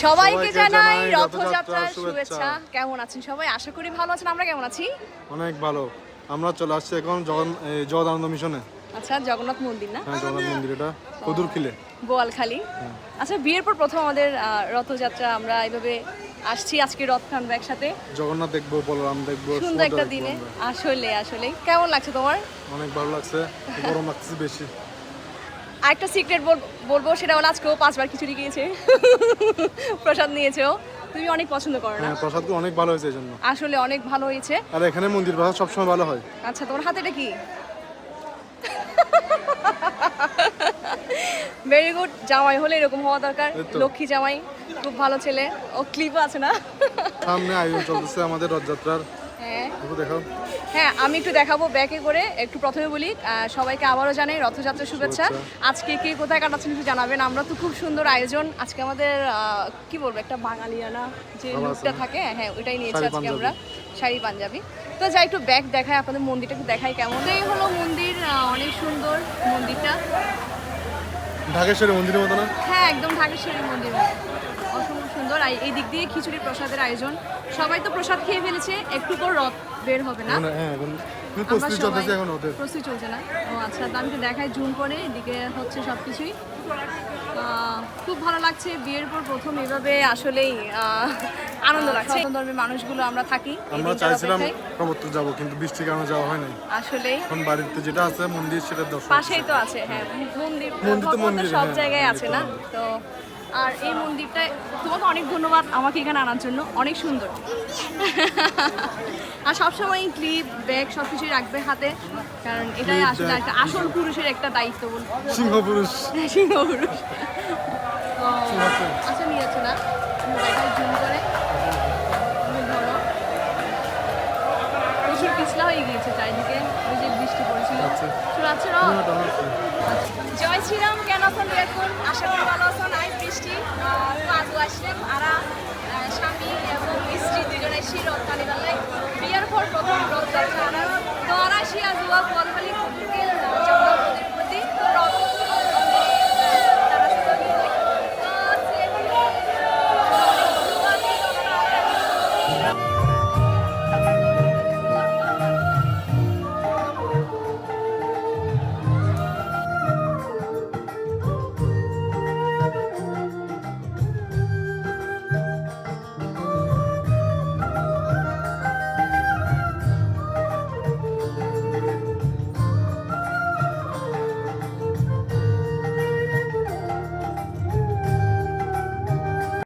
সবাইকে জানাই রথযাত্রার শুভেচ্ছা। কেমন আছেন সবাই? আশা করি ভালো আছেন। আমরা কেমন আছি? অনেক ভালো। আমরা চলে আসছি এখন জগদানন্দ মিশনে। আচ্ছা, জগন্নাথ মন্দির না? হ্যাঁ, জগন্নাথ মন্দির, এটা কদুরখিলে, বোয়ালখালী। আচ্ছা, বিয়ের পর প্রথম আমাদের রথযাত্রা, আমরা এইভাবে আসছি। আজকে রথ টানবো একসাথে, জগন্নাথ দেখবো, বলরাম দেখবো, সুন্দর একটা দিনে। আসলে কেমন লাগছে তোমার? অনেক ভালো লাগছে, গরম লাগছে বেশি। আরেকটা সিক্রেট বলবো, সেটা হলো আজকেও 5 বার খিচুড়ি গিয়েছে, প্রসাদ নিয়েছেও। তুমি অনেক পছন্দ করো না? হ্যাঁ, প্রসাদ অনেক ভালো হয়েছে এই জন্য। আসলে অনেক ভালো হয়েছে। আর এখানে মন্দির প্রসাদ সবসময় ভালো হয়। আচ্ছা, তোমার হাতে এটা কি? Very good. জামাই হলে এরকম হওয়া দরকার, লক্ষ্মী জামাই, খুব ভালো ছেলে। ও ক্লিপও আছে না? সামনে আয়োজন চলতেছে আমাদের রথযাত্রার। হ্যাঁ দেখাও। হ্যাঁ, আমি একটু দেখাবো ব্যাকে করে। একটু প্রথমে বলি, সবাইকে আবারও জানাই রথযাত্রার শুভেচ্ছা। আজকে কে কোথায় কাটাচ্ছেন একটু জানাবেন। আমরা তো খুব সুন্দর আয়োজন আজকে আমাদের, কি বলবো, একটা বাঙালিয়ানা যে লুকটা থাকে, হ্যাঁ ওইটাই নিয়েছি আজকে আমরা, শাড়ি পাঞ্জাবি। তো যাই একটু ব্যাক দেখাই আপনাদের, মন্দিরটা একটু দেখাই কেমন। এই হলো মন্দির, অনেক সুন্দর মন্দিরটা। ঢাকেশ্বরী মন্দিরের মতো না? হ্যাঁ, একদম ঢাকেশ্বরী মন্দির, অসম্ভব সুন্দর। আর এই দিক দিয়ে খিচুড়ি প্রসাদের আয়োজন। সবাই তো প্রসাদ খেয়ে ফেলেছে, একটু পর রথ বের হবে না? প্রস্তুতি চলছে না? ও আচ্ছা, তো আমি তো দেখাই জুম করে, এদিকে হচ্ছে সবকিছুই। খুব ভালো লাগছে বিয়ের পর প্রথম এভাবে, আসলেই আনন্দ লাগছে। ধর্মের মানুষগুলো আমরা থাকি। আমরা চাইছিলাম প্রবর্তক যাব, কিন্তু বৃষ্টির কারণে যাওয়া হয় নাই। আসলে এখন বাড়িতে যেটা আছে মন্দির, সেটা দর্শন পাশেই তো আছে। হ্যাঁ, মন্দির সব জায়গায় আছে না? তো আর এই মন্দিরটা, তোমাকে অনেক ধন্যবাদ আমাকে এখানে আনার জন্য, অনেক সুন্দর। আর সবসময় ক্লিপ ব্যাগ সব কিছুই রাখবে হাতে, কারণ এটাই আসলে একটা আসল পুরুষের একটা দায়িত্ব বলবো। সিংহ পুরুষ। আচ্ছা, নিয়ে যাচ্ছে না, দেখাই জুম করে। ধরো, প্রচুর পিছলা হয়ে গিয়েছে চারিদিকে, ওই যে বৃষ্টি পড়েছিল। শোনাচ্ছে জয় শ্রীরাম। কেন আছেন এখন? আশা করি ভালো আছেন। আজ বৃষ্টি, আজও আসলেন আরা স্বামী এবং স্ত্রী দুজনে সেই রথ টানি বেলায় বিয়ার পর প্রথম রথযাত্রা। তো আরা শিয়া জুয়া